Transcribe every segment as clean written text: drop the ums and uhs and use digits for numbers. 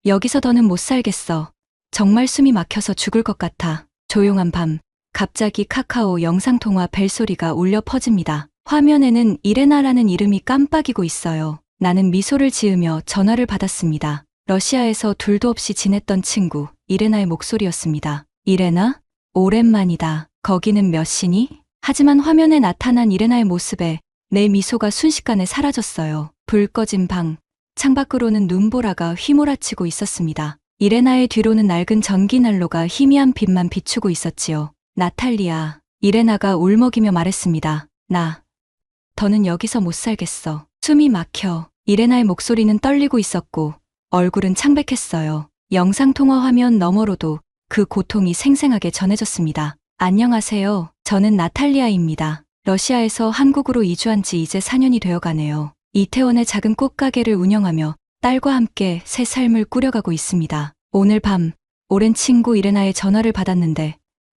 여기서 더는 못 살겠어. 정말 숨이 막혀서 죽을 것 같아. 조용한 밤, 갑자기 카카오 영상통화 벨소리가 울려 퍼집니다. 화면에는 이레나라는 이름이 깜빡이고 있어요. 나는 미소를 지으며 전화를 받았습니다. 러시아에서 둘도 없이 지냈던 친구, 이레나의 목소리였습니다. 이레나? 오랜만이다. 거기는 몇 시니? 하지만 화면에 나타난 이레나의 모습에 내 미소가 순식간에 사라졌어요. 불 꺼진 방, 창밖으로는 눈보라가 휘몰아치고 있었습니다. 이레나의 뒤로는 낡은 전기난로가 희미한 빛만 비추고 있었지요. 나탈리아, 이레나가 울먹이며 말했습니다. 더는 여기서 못 살겠어. 숨이 막혀. 이레나의 목소리는 떨리고 있었고 얼굴은 창백했어요. 영상통화 화면 너머로도 그 고통이 생생하게 전해졌습니다. 안녕하세요. 저는 나탈리아입니다. 러시아에서 한국으로 이주한 지 이제 4년이 되어가네요. 이태원의 작은 꽃가게를 운영하며 딸과 함께 새 삶을 꾸려가고 있습니다. 오늘 밤 오랜 친구 이레나의 전화를 받았는데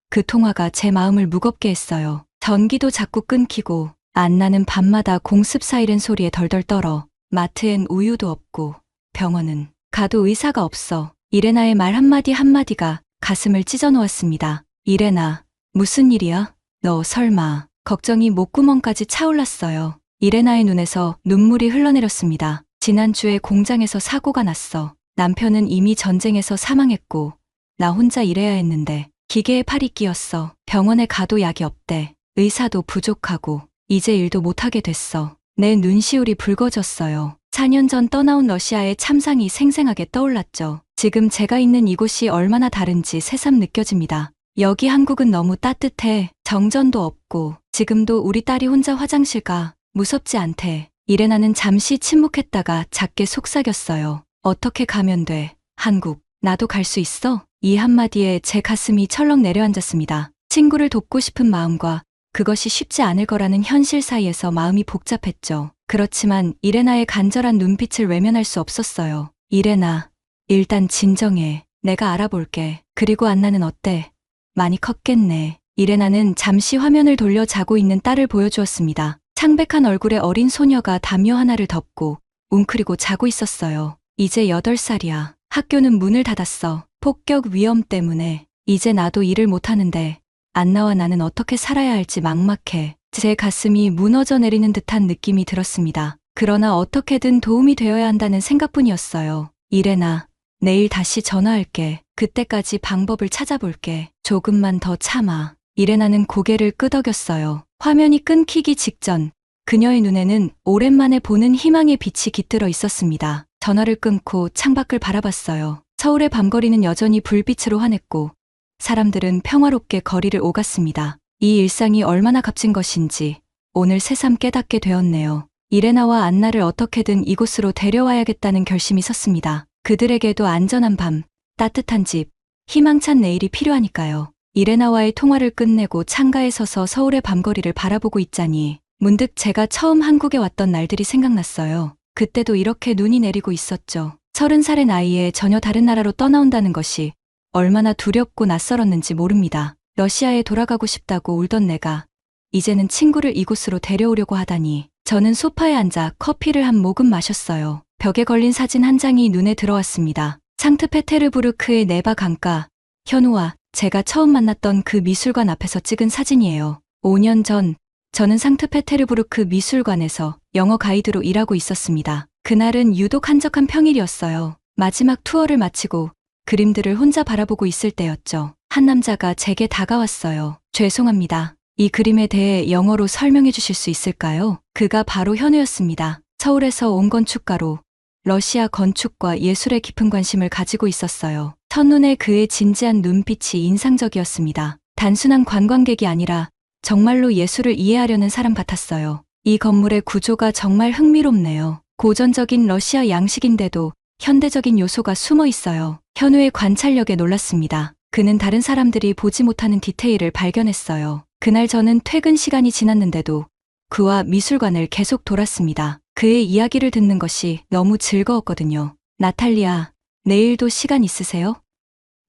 그 통화가 제 마음을 무겁게 했어요. 전기도 자꾸 끊기고 안나는 밤마다 공습 사이렌 소리에 덜덜 떨어. 마트엔 우유도 없고 병원은 가도 의사가 없어. 이레나의 말 한마디 한마디가 가슴을 찢어놓았습니다. 이레나, 무슨 일이야? 너 설마. 걱정이 목구멍까지 차올랐어요. 이레나의 눈에서 눈물이 흘러내렸습니다. 지난주에 공장에서 사고가 났어. 남편은 이미 전쟁에서 사망했고 나 혼자 일해야 했는데 기계에 팔이 끼었어. 병원에 가도 약이 없대. 의사도 부족하고 이제 일도 못하게 됐어. 내 눈시울이 붉어졌어요. 4년 전 떠나온 러시아의 참상이 생생하게 떠올랐죠. 지금 제가 있는 이곳이 얼마나 다른지 새삼 느껴집니다. 여기 한국은 너무 따뜻해. 정전도 없고 지금도 우리 딸이 혼자 화장실 가. 무섭지 않대. 이레나는 잠시 침묵했다가 작게 속삭였어요. 어떻게 가면 돼? 한국. 나도 갈 수 있어? 이 한마디에 제 가슴이 철렁 내려앉았습니다. 친구를 돕고 싶은 마음과 그것이 쉽지 않을 거라는 현실 사이에서 마음이 복잡했죠. 그렇지만 이레나의 간절한 눈빛을 외면할 수 없었어요. 이레나, 일단 진정해. 내가 알아볼게. 그리고 안나는 어때? 많이 컸겠네. 이레나는 잠시 화면을 돌려 자고 있는 딸을 보여주었습니다. 창백한 얼굴에 어린 소녀가 담요 하나를 덮고 웅크리고 자고 있었어요. 이제 8살이야. 학교는 문을 닫았어. 폭격 위험 때문에. 이제 나도 일을 못하는데 안나와 나는 어떻게 살아야 할지 막막해. 제 가슴이 무너져 내리는 듯한 느낌이 들었습니다. 그러나 어떻게든 도움이 되어야 한다는 생각뿐이었어요. 이레나, 내일 다시 전화할게. 그때까지 방법을 찾아볼게. 조금만 더 참아. 이레나는 고개를 끄덕였어요. 화면이 끊기기 직전 그녀의 눈에는 오랜만에 보는 희망의 빛이 깃들어 있었습니다. 전화를 끊고 창밖을 바라봤어요. 서울의 밤거리는 여전히 불빛으로 환했고 사람들은 평화롭게 거리를 오갔습니다. 이 일상이 얼마나 값진 것인지 오늘 새삼 깨닫게 되었네요. 이레나와 안나를 어떻게든 이곳으로 데려와야겠다는 결심이 섰습니다. 그들에게도 안전한 밤, 따뜻한 집, 희망찬 내일이 필요하니까요. 이레나와의 통화를 끝내고 창가에 서서 서울의 밤거리를 바라보고 있자니 문득 제가 처음 한국에 왔던 날들이 생각났어요. 그때도 이렇게 눈이 내리고 있었죠. 30살의 나이에 전혀 다른 나라로 떠나온다는 것이 얼마나 두렵고 낯설었는지 모릅니다. 러시아에 돌아가고 싶다고 울던 내가 이제는 친구를 이곳으로 데려오려고 하다니. 저는 소파에 앉아 커피를 한 모금 마셨어요. 벽에 걸린 사진 한 장이 눈에 들어왔습니다. 상트페테르부르크의 네바 강가, 현우와 제가 처음 만났던 그 미술관 앞에서 찍은 사진이에요. 5년 전 저는 상트페테르부르크 미술관에서 영어 가이드로 일하고 있었습니다. 그날은 유독 한적한 평일이었어요. 마지막 투어를 마치고 그림들을 혼자 바라보고 있을 때였죠. 한 남자가 제게 다가왔어요. 죄송합니다. 이 그림에 대해 영어로 설명해 주실 수 있을까요? 그가 바로 현우였습니다. 서울에서 온 건축가로 러시아 건축과 예술에 깊은 관심을 가지고 있었어요. 첫눈에 그의 진지한 눈빛이 인상적이었습니다. 단순한 관광객이 아니라 정말로 예술을 이해하려는 사람 같았어요. 이 건물의 구조가 정말 흥미롭네요. 고전적인 러시아 양식인데도 현대적인 요소가 숨어 있어요. 현우의 관찰력에 놀랐습니다. 그는 다른 사람들이 보지 못하는 디테일을 발견했어요. 그날 저는 퇴근 시간이 지났는데도 그와 미술관을 계속 돌았습니다. 그의 이야기를 듣는 것이 너무 즐거웠거든요. 나탈리아, 내일도 시간 있으세요?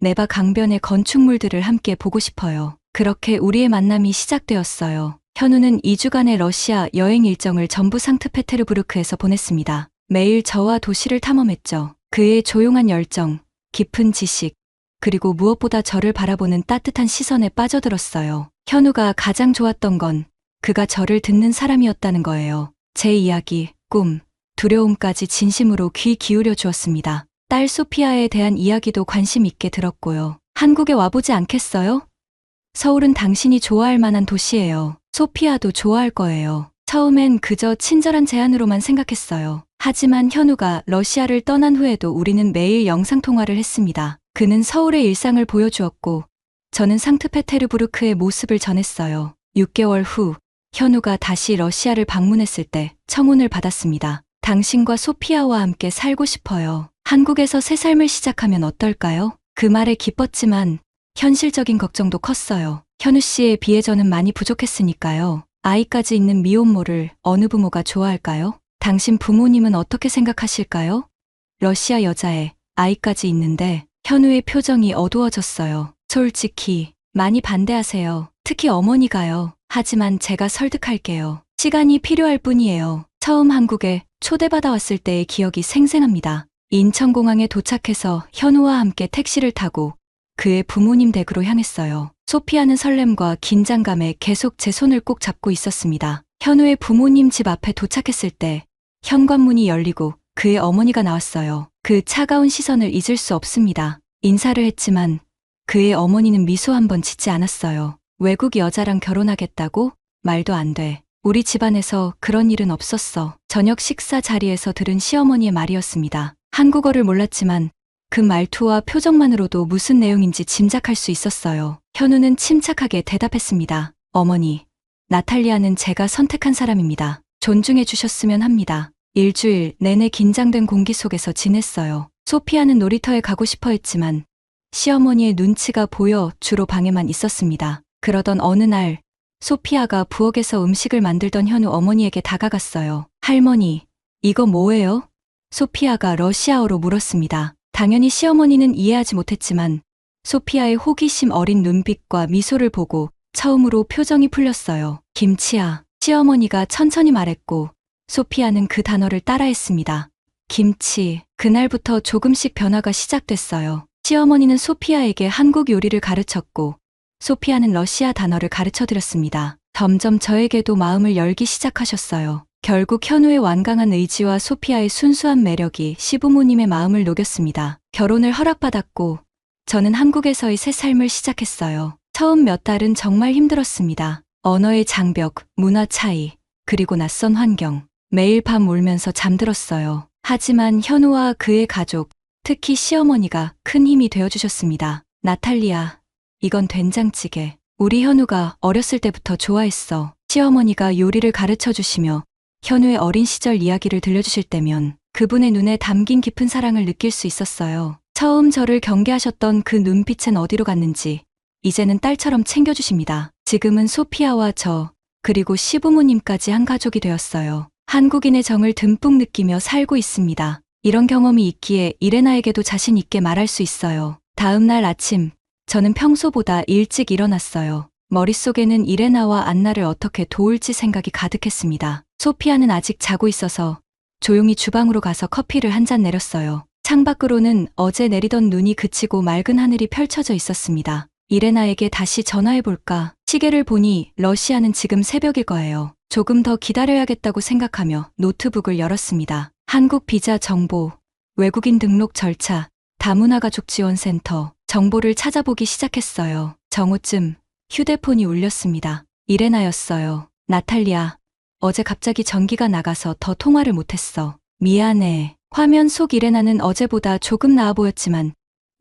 네바 강변의 건축물들을 함께 보고 싶어요. 그렇게 우리의 만남이 시작되었어요. 현우는 2주간의 러시아 여행 일정을 전부 상트페테르부르크에서 보냈습니다. 매일 저와 도시를 탐험했죠. 그의 조용한 열정, 깊은 지식, 그리고 무엇보다 저를 바라보는 따뜻한 시선에 빠져들었어요. 현우가 가장 좋았던 건 그가 저를 듣는 사람이었다는 거예요. 제 이야기, 꿈, 두려움까지 진심으로 귀 기울여 주었습니다. 딸 소피아에 대한 이야기도 관심 있게 들었고요. 한국에 와보지 않겠어요? 서울은 당신이 좋아할 만한 도시예요. 소피아도 좋아할 거예요. 처음엔 그저 친절한 제안으로만 생각했어요. 하지만 현우가 러시아를 떠난 후에도 우리는 매일 영상통화를 했습니다. 그는 서울의 일상을 보여주었고 저는 상트페테르부르크의 모습을 전했어요. 6개월 후 현우가 다시 러시아를 방문했을 때 청혼을 받았습니다. 당신과 소피아와 함께 살고 싶어요. 한국에서 새 삶을 시작하면 어떨까요? 그 말에 기뻤지만 현실적인 걱정도 컸어요. 현우 씨에 비해 저는 많이 부족했으니까요. 아이까지 있는 미혼모를 어느 부모가 좋아할까요? 당신 부모님은 어떻게 생각하실까요? 러시아 여자애, 아이까지 있는데 현우의 표정이 어두워졌어요. 솔직히 많이 반대하세요. 특히 어머니가요. 하지만 제가 설득할게요. 시간이 필요할 뿐이에요. 처음 한국에 초대받아 왔을 때의 기억이 생생합니다. 인천공항에 도착해서 현우와 함께 택시를 타고 그의 부모님 댁으로 향했어요. 소피아는 설렘과 긴장감에 계속 제 손을 꼭 잡고 있었습니다. 현우의 부모님 집 앞에 도착했을 때 현관문이 열리고 그의 어머니가 나왔어요. 그 차가운 시선을 잊을 수 없습니다. 인사를 했지만 그의 어머니는 미소 한 번 짓지 않았어요. 외국 여자랑 결혼하겠다고? 말도 안 돼. 우리 집안에서 그런 일은 없었어. 저녁 식사 자리에서 들은 시어머니의 말이었습니다. 한국어를 몰랐지만 그 말투와 표정만으로도 무슨 내용인지 짐작할 수 있었어요. 현우는 침착하게 대답했습니다. 어머니, 나탈리아는 제가 선택한 사람입니다. 존중해 주셨으면 합니다. 일주일 내내 긴장된 공기 속에서 지냈어요. 소피아는 놀이터에 가고 싶어 했지만 시어머니의 눈치가 보여 주로 방에만 있었습니다. 그러던 어느 날 소피아가 부엌에서 음식을 만들던 현우 어머니에게 다가갔어요. 할머니, 이거 뭐예요? 소피아가 러시아어로 물었습니다. 당연히 시어머니는 이해하지 못했지만 소피아의 호기심 어린 눈빛과 미소를 보고 처음으로 표정이 풀렸어요. 김치야. 시어머니가 천천히 말했고 소피아는 그 단어를 따라했습니다. 김치. 그날부터 조금씩 변화가 시작됐어요. 시어머니는 소피아에게 한국 요리를 가르쳤고 소피아는 러시아 단어를 가르쳐드렸습니다. 점점 저에게도 마음을 열기 시작하셨어요. 결국 현우의 완강한 의지와 소피아의 순수한 매력이 시부모님의 마음을 녹였습니다. 결혼을 허락받았고 저는 한국에서의 새 삶을 시작했어요. 처음 몇 달은 정말 힘들었습니다. 언어의 장벽, 문화 차이, 그리고 낯선 환경. 매일 밤 울면서 잠들었어요. 하지만 현우와 그의 가족, 특히 시어머니가 큰 힘이 되어주셨습니다. 나탈리아, 이건 된장찌개. 우리 현우가 어렸을 때부터 좋아했어. 시어머니가 요리를 가르쳐 주시며 현우의 어린 시절 이야기를 들려주실 때면 그분의 눈에 담긴 깊은 사랑을 느낄 수 있었어요. 처음 저를 경계하셨던 그 눈빛은 어디로 갔는지 이제는 딸처럼 챙겨주십니다. 지금은 소피아와 저, 그리고 시부모님까지 한 가족이 되었어요. 한국인의 정을 듬뿍 느끼며 살고 있습니다. 이런 경험이 있기에 이레나에게도 자신 있게 말할 수 있어요. 다음 날 아침, 저는 평소보다 일찍 일어났어요. 머릿속에는 이레나와 안나를 어떻게 도울지 생각이 가득했습니다. 소피아는 아직 자고 있어서 조용히 주방으로 가서 커피를 한 잔 내렸어요. 창밖으로는 어제 내리던 눈이 그치고 맑은 하늘이 펼쳐져 있었습니다. 이레나에게 다시 전화해볼까? 시계를 보니 러시아는 지금 새벽일 거예요. 조금 더 기다려야겠다고 생각하며 노트북을 열었습니다. 한국 비자 정보, 외국인 등록 절차, 다문화가족 지원센터, 정보를 찾아보기 시작했어요. 정오쯤 휴대폰이 울렸습니다. 이레나였어요. 나탈리아, 어제 갑자기 전기가 나가서 더 통화를 못했어. 미안해. 화면 속 이레나는 어제보다 조금 나아 보였지만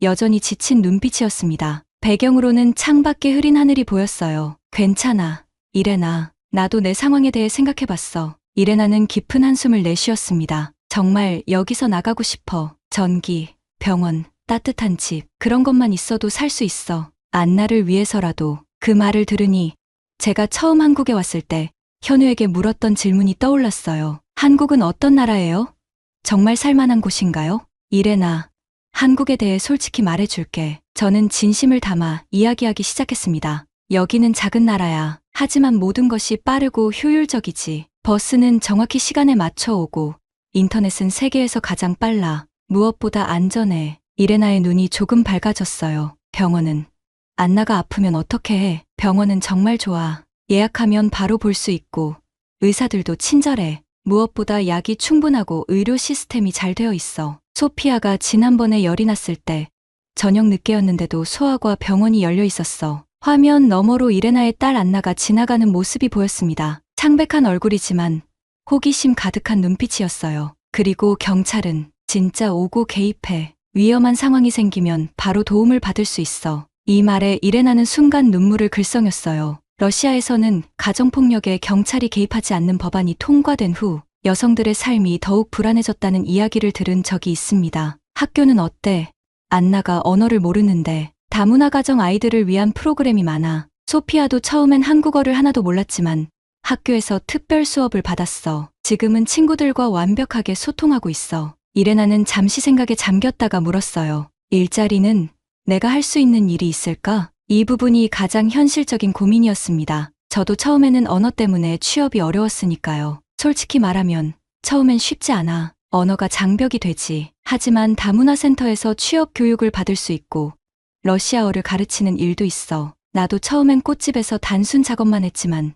여전히 지친 눈빛이었습니다. 배경으로는 창밖에 흐린 하늘이 보였어요. 괜찮아, 이레나. 나도 내 상황에 대해 생각해봤어. 이레나는 깊은 한숨을 내쉬었습니다. 정말 여기서 나가고 싶어. 전기, 병원, 따뜻한 집, 그런 것만 있어도 살 수 있어. 안나를 위해서라도. 그 말을 들으니 제가 처음 한국에 왔을 때 현우에게 물었던 질문이 떠올랐어요. 한국은 어떤 나라예요? 정말 살만한 곳인가요? 이레나, 한국에 대해 솔직히 말해줄게. 저는 진심을 담아 이야기하기 시작했습니다. 여기는 작은 나라야. 하지만 모든 것이 빠르고 효율적이지. 버스는 정확히 시간에 맞춰 오고 인터넷은 세계에서 가장 빨라. 무엇보다 안전해. 이레나의 눈이 조금 밝아졌어요. 병원은? 안나가 아프면 어떻게 해? 병원은 정말 좋아. 예약하면 바로 볼 수 있고 의사들도 친절해. 무엇보다 약이 충분하고 의료 시스템이 잘 되어 있어. 소피아가 지난번에 열이 났을 때 저녁 늦게였는데도 소아과 병원이 열려 있었어. 화면 너머로 이레나의 딸 안나가 지나가는 모습이 보였습니다. 창백한 얼굴이지만 호기심 가득한 눈빛이었어요. 그리고 경찰은 진짜 오고 개입해. 위험한 상황이 생기면 바로 도움을 받을 수 있어. 이 말에 이레나는 순간 눈물을 글썽였어요. 러시아에서는 가정폭력에 경찰이 개입하지 않는 법안이 통과된 후 여성들의 삶이 더욱 불안해졌다는 이야기를 들은 적이 있습니다. 학교는 어때? 안나가 언어를 모르는데 다문화 가정 아이들을 위한 프로그램이 많아. 소피아도 처음엔 한국어를 하나도 몰랐지만 학교에서 특별 수업을 받았어. 지금은 친구들과 완벽하게 소통하고 있어. 이레나는 잠시 생각에 잠겼다가 물었어요. 일자리는 내가 할 수 있는 일이 있을까? 이 부분이 가장 현실적인 고민이었습니다. 저도 처음에는 언어 때문에 취업이 어려웠으니까요. 솔직히 말하면 처음엔 쉽지 않아. 언어가 장벽이 되지. 하지만 다문화 센터에서 취업 교육을 받을 수 있고 러시아어를 가르치는 일도 있어. 나도 처음엔 꽃집에서 단순 작업만 했지만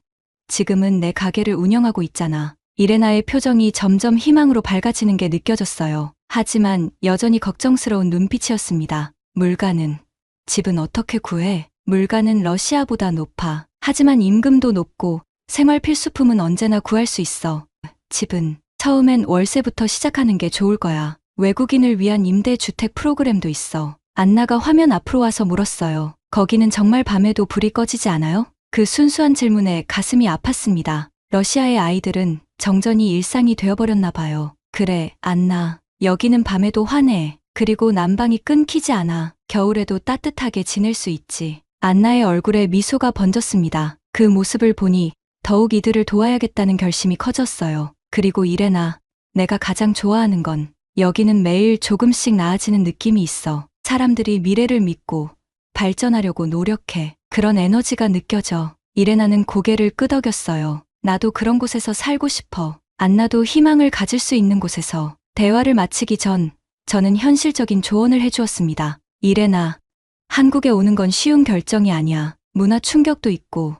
지금은 내 가게를 운영하고 있잖아. 이레나의 표정이 점점 희망으로 밝아지는 게 느껴졌어요. 하지만 여전히 걱정스러운 눈빛이었습니다. 물가는? 집은 어떻게 구해? 물가는 러시아보다 높아. 하지만 임금도 높고 생활 필수품은 언제나 구할 수 있어. 집은? 처음엔 월세부터 시작하는 게 좋을 거야. 외국인을 위한 임대주택 프로그램도 있어. 안나가 화면 앞으로 와서 물었어요. 거기는 정말 밤에도 불이 꺼지지 않아요? 그 순수한 질문에 가슴이 아팠습니다. 러시아의 아이들은 정전이 일상이 되어버렸나 봐요. 그래, 안나. 여기는 밤에도 환해. 그리고 난방이 끊기지 않아. 겨울에도 따뜻하게 지낼 수 있지. 안나의 얼굴에 미소가 번졌습니다. 그 모습을 보니 더욱 이들을 도와야겠다는 결심이 커졌어요. 그리고 이레나, 내가 가장 좋아하는 건 여기는 매일 조금씩 나아지는 느낌이 있어. 사람들이 미래를 믿고 발전하려고 노력해. 그런 에너지가 느껴져. 이레나는 고개를 끄덕였어요. 나도 그런 곳에서 살고 싶어. 안나도 희망을 가질 수 있는 곳에서. 대화를 마치기 전 저는 현실적인 조언을 해주었습니다. 이레나, 한국에 오는 건 쉬운 결정이 아니야. 문화 충격도 있고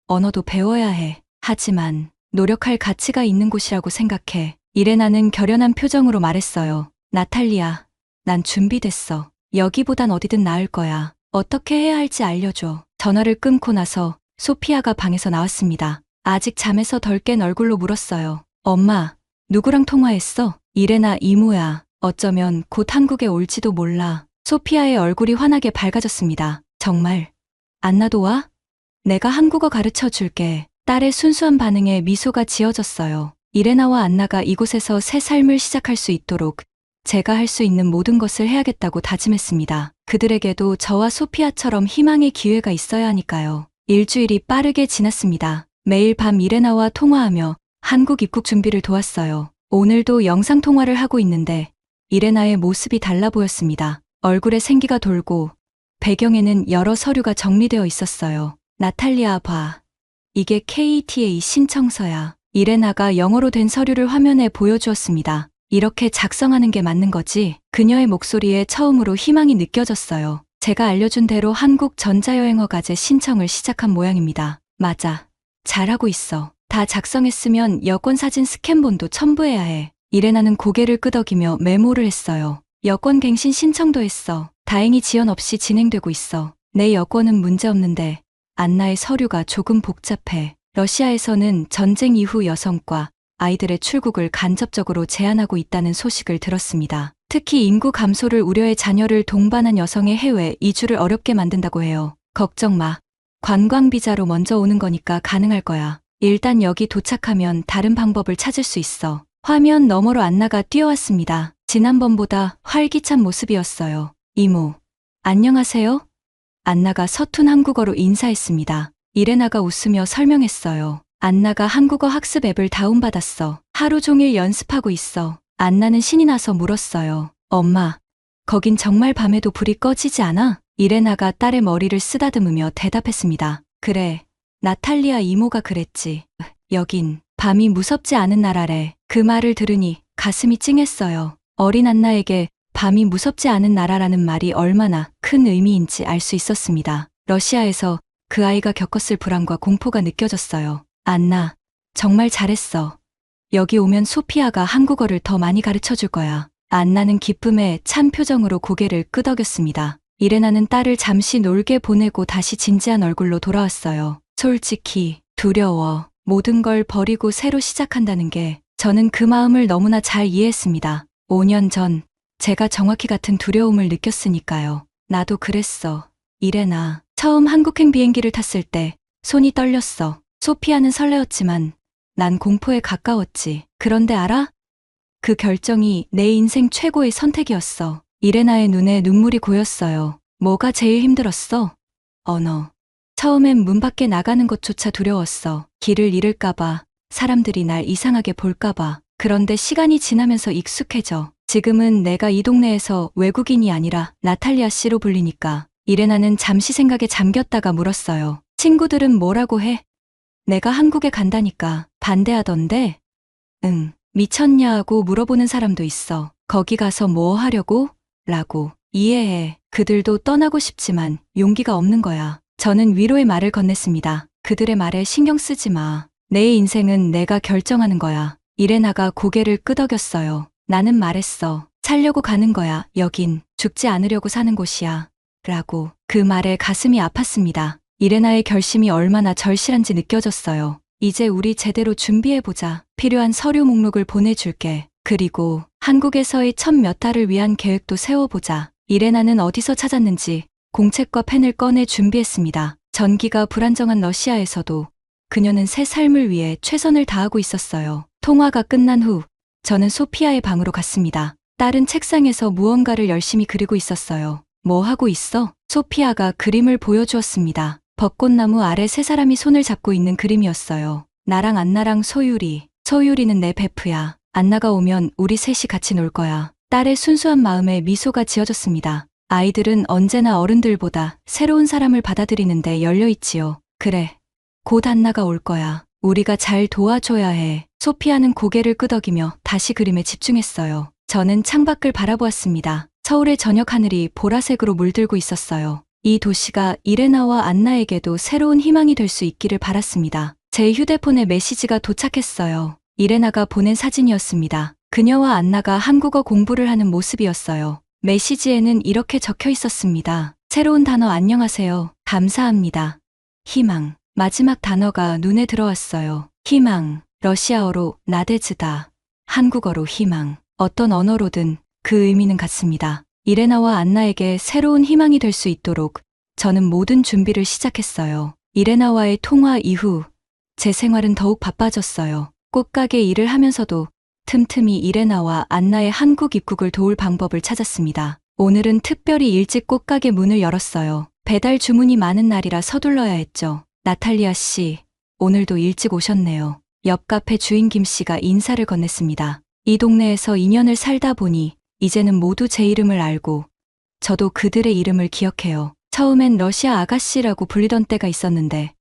언어도 배워야 해. 하지만 노력할 가치가 있는 곳이라고 생각해. 이레나는 결연한 표정으로 말했어요. 나탈리아, 난 준비됐어. 여기보단 어디든 나을 거야. 어떻게 해야 할지 알려줘. 전화를 끊고 나서 소피아가 방에서 나왔습니다. 아직 잠에서 덜 깬 얼굴로 물었어요. 엄마, 누구랑 통화했어? 이레나 이모야. 어쩌면 곧 한국에 올지도 몰라. 소피아의 얼굴이 환하게 밝아졌습니다. 정말? 안나도 와? 내가 한국어 가르쳐 줄게. 딸의 순수한 반응에 미소가 지어졌어요. 이레나와 안나가 이곳에서 새 삶을 시작할 수 있도록 제가 할 수 있는 모든 것을 해야겠다고 다짐했습니다. 그들에게도 저와 소피아처럼 희망의 기회가 있어야 하니까요. 일주일이 빠르게 지났습니다. 매일 밤 이레나와 통화하며 한국 입국 준비를 도왔어요. 오늘도 영상통화를 하고 있는데 이레나의 모습이 달라 보였습니다. 얼굴에 생기가 돌고 배경에는 여러 서류가 정리되어 있었어요. 나탈리아 봐. 이게 KTA 신청서야. 이레나가 영어로 된 서류를 화면에 보여주었습니다. 이렇게 작성하는 게 맞는 거지? 그녀의 목소리에 처음으로 희망이 느껴졌어요. 제가 알려준 대로 한국 전자여행어 과제 신청을 시작한 모양입니다. 맞아. 잘하고 있어. 다 작성했으면 여권 사진 스캔본도 첨부해야 해. 이레나는 고개를 끄덕이며 메모를 했어요. 여권 갱신 신청도 했어. 다행히 지연 없이 진행되고 있어. 내 여권은 문제없는데 안나의 서류가 조금 복잡해. 러시아에서는 전쟁 이후 여성과 아이들의 출국을 간접적으로 제한하고 있다는 소식을 들었습니다. 특히 인구 감소를 우려해 자녀를 동반한 여성의 해외 이주를 어렵게 만든다고 해요. 걱정 마. 관광비자로 먼저 오는 거니까 가능할 거야. 일단 여기 도착하면 다른 방법을 찾을 수 있어. 화면 너머로 안나가 뛰어왔습니다. 지난번보다 활기찬 모습이었어요. 이모, 안녕하세요? 안나가 서툰 한국어로 인사했습니다. 이레나가 웃으며 설명했어요. 안나가 한국어 학습 앱을 다운받았어. 하루 종일 연습하고 있어. 안나는 신이 나서 물었어요. 엄마, 거긴 정말 밤에도 불이 꺼지지 않아? 이레나가 딸의 머리를 쓰다듬으며 대답했습니다. 그래, 나탈리아 이모가 그랬지. 여긴 밤이 무섭지 않은 나라래. 그 말을 들으니 가슴이 찡했어요. 어린 안나에게 밤이 무섭지 않은 나라라는 말이 얼마나 큰 의미인지 알 수 있었습니다. 러시아에서 그 아이가 겪었을 불안과 공포가 느껴졌어요. 안나, 정말 잘했어. 여기 오면 소피아가 한국어를 더 많이 가르쳐 줄 거야. 안나는 기쁨에 찬 표정으로 고개를 끄덕였습니다. 이레나는 딸을 잠시 놀게 보내고 다시 진지한 얼굴로 돌아왔어요. 솔직히 두려워. 모든 걸 버리고 새로 시작한다는 게 저는 그 마음을 너무나 잘 이해했습니다. 5년 전 제가 정확히 같은 두려움을 느꼈으니까요. 나도 그랬어. 이레나, 처음 한국행 비행기를 탔을 때 손이 떨렸어. 소피아는 설레었지만 난 공포에 가까웠지. 그런데 알아? 그 결정이 내 인생 최고의 선택이었어. 이레나의 눈에 눈물이 고였어요. 뭐가 제일 힘들었어? 언어. 처음엔 문 밖에 나가는 것조차 두려웠어. 길을 잃을까봐, 사람들이 날 이상하게 볼까봐. 그런데 시간이 지나면서 익숙해져. 지금은 내가 이 동네에서 외국인이 아니라 나탈리아 씨로 불리니까. 이레나는 잠시 생각에 잠겼다가 물었어요. 친구들은 뭐라고 해? 내가 한국에 간다니까. 반대하던데? 응. 미쳤냐 하고 물어보는 사람도 있어. 거기 가서 뭐 하려고? 라고. 이해해. 그들도 떠나고 싶지만 용기가 없는 거야. 저는 위로의 말을 건넸습니다. 그들의 말에 신경 쓰지 마. 내 인생은 내가 결정하는 거야. 이레나가 고개를 끄덕였어요. 나는 말했어. 살려고 가는 거야. 여긴 죽지 않으려고 사는 곳이야. 라고. 그 말에 가슴이 아팠습니다. 이레나의 결심이 얼마나 절실한지 느껴졌어요. 이제 우리 제대로 준비해보자. 필요한 서류 목록을 보내줄게. 그리고 한국에서의 첫 몇 달을 위한 계획도 세워보자. 이레나는 어디서 찾았는지 공책과 펜을 꺼내 준비했습니다. 전기가 불안정한 러시아에서도 그녀는 새 삶을 위해 최선을 다하고 있었어요. 통화가 끝난 후 저는 소피아의 방으로 갔습니다. 딸은 책상에서 무언가를 열심히 그리고 있었어요. 뭐 하고 있어? 소피아가 그림을 보여주었습니다. 벚꽃나무 아래 세 사람이 손을 잡고 있는 그림이었어요. 나랑 안나랑 소율이. 소율이는 내 베프야. 안나가 오면 우리 셋이 같이 놀 거야. 딸의 순수한 마음에 미소가 지어졌습니다. 아이들은 언제나 어른들보다 새로운 사람을 받아들이는데 열려있지요. 그래. 곧 안나가 올 거야. 우리가 잘 도와줘야 해. 소피아는 고개를 끄덕이며 다시 그림에 집중했어요. 저는 창밖을 바라보았습니다. 서울의 저녁 하늘이 보라색으로 물들고 있었어요. 이 도시가 이레나와 안나에게도 새로운 희망이 될 수 있기를 바랐습니다. 제 휴대폰에 메시지가 도착했어요. 이레나가 보낸 사진이었습니다. 그녀와 안나가 한국어 공부를 하는 모습이었어요. 메시지에는 이렇게 적혀 있었습니다. 새로운 단어 안녕하세요. 감사합니다. 희망. 마지막 단어가 눈에 들어왔어요. 희망. 러시아어로 나데즈다. 한국어로 희망. 어떤 언어로든 그 의미는 같습니다. 이레나와 안나에게 새로운 희망이 될 수 있도록 저는 모든 준비를 시작했어요. 이레나와의 통화 이후 제 생활은 더욱 바빠졌어요. 꽃가게 일을 하면서도 틈틈이 이레나와 안나의 한국 입국을 도울 방법을 찾았습니다. 오늘은 특별히 일찍 꽃가게 문을 열었어요. 배달 주문이 많은 날이라 서둘러야 했죠. 나탈리아 씨, 오늘도 일찍 오셨네요. 옆 카페 주인 김 씨가 인사를 건넸습니다. 이 동네에서 2년을 살다 보니 이제는 모두 제 이름을 알고 저도 그들의 이름을 기억해요. 처음엔 러시아 아가씨라고 불리던 때가 있었는데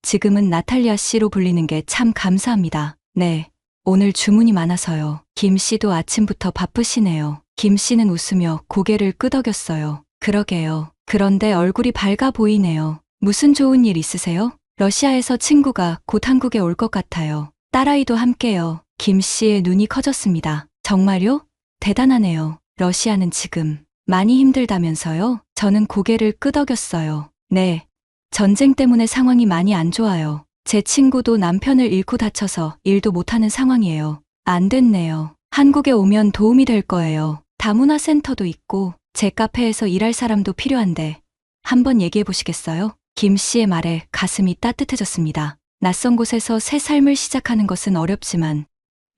지금은 나탈리아 씨로 불리는 게 참 감사합니다. 네, 오늘 주문이 많아서요. 김 씨도 아침부터 바쁘시네요. 김 씨는 웃으며 고개를 끄덕였어요. 그러게요. 그런데 얼굴이 밝아 보이네요. 무슨 좋은 일 있으세요? 러시아에서 친구가 곧 한국에 올 것 같아요. 딸아이도 함께요. 김 씨의 눈이 커졌습니다. 정말요? 대단하네요. 러시아는 지금 많이 힘들다면서요? 저는 고개를 끄덕였어요. 네. 전쟁 때문에 상황이 많이 안 좋아요. 제 친구도 남편을 잃고 다쳐서 일도 못하는 상황이에요. 안 됐네요. 한국에 오면 도움이 될 거예요. 다문화 센터도 있고 제 카페에서 일할 사람도 필요한데 한번 얘기해 보시겠어요? 김 씨의 말에 가슴이 따뜻해졌습니다. 낯선 곳에서 새 삶을 시작하는 것은 어렵지만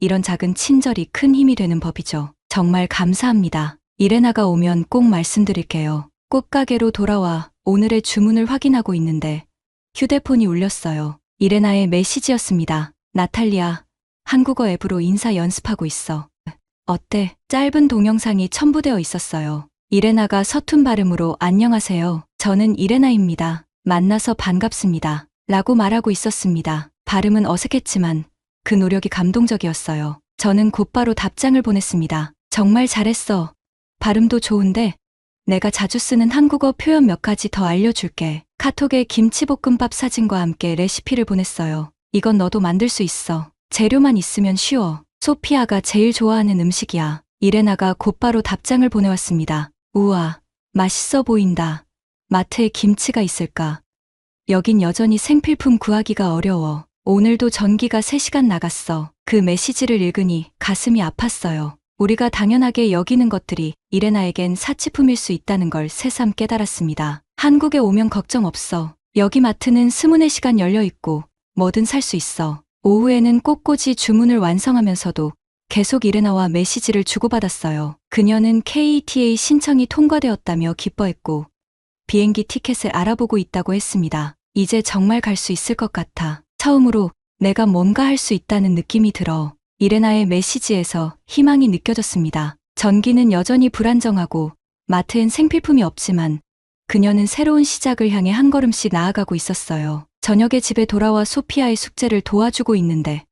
이런 작은 친절이 큰 힘이 되는 법이죠. 정말 감사합니다. 이레나가 오면 꼭 말씀드릴게요. 꽃가게로 돌아와 오늘의 주문을 확인하고 있는데 휴대폰이 울렸어요. 이레나의 메시지였습니다. 나탈리아, 한국어 앱으로 인사 연습하고 있어. 어때? 짧은 동영상이 첨부되어 있었어요. 이레나가 서툰 발음으로 안녕하세요. 저는 이레나입니다. 만나서 반갑습니다. 라고 말하고 있었습니다. 발음은 어색했지만 그 노력이 감동적이었어요. 저는 곧바로 답장을 보냈습니다. 정말 잘했어. 발음도 좋은데 내가 자주 쓰는 한국어 표현 몇 가지 더 알려줄게. 카톡에 김치볶음밥 사진과 함께 레시피를 보냈어요. 이건 너도 만들 수 있어. 재료만 있으면 쉬워. 소피아가 제일 좋아하는 음식이야. 이레나가 곧바로 답장을 보내왔습니다. 우와, 맛있어 보인다. 마트에 김치가 있을까? 여긴 여전히 생필품 구하기가 어려워. 오늘도 전기가 3시간 나갔어. 그 메시지를 읽으니 가슴이 아팠어요. 우리가 당연하게 여기는 것들이 이레나에겐 사치품일 수 있다는 걸 새삼 깨달았습니다. 한국에 오면 걱정 없어. 여기 마트는 24시간 열려 있고 뭐든 살 수 있어. 오후에는 꽃꽂이 주문을 완성하면서도 계속 이레나와 메시지를 주고받았어요. 그녀는 KETA 신청이 통과되었다며 기뻐했고 비행기 티켓을 알아보고 있다고 했습니다. 이제 정말 갈 수 있을 것 같아. 처음으로 내가 뭔가 할 수 있다는 느낌이 들어. 이레나의 메시지에서 희망이 느껴졌습니다. 전기는 여전히 불안정하고 마트엔 생필품이 없지만 그녀는 새로운 시작을 향해 한 걸음씩 나아가고 있었어요. 저녁에 집에 돌아와 소피아의 숙제를 도와주고 있는데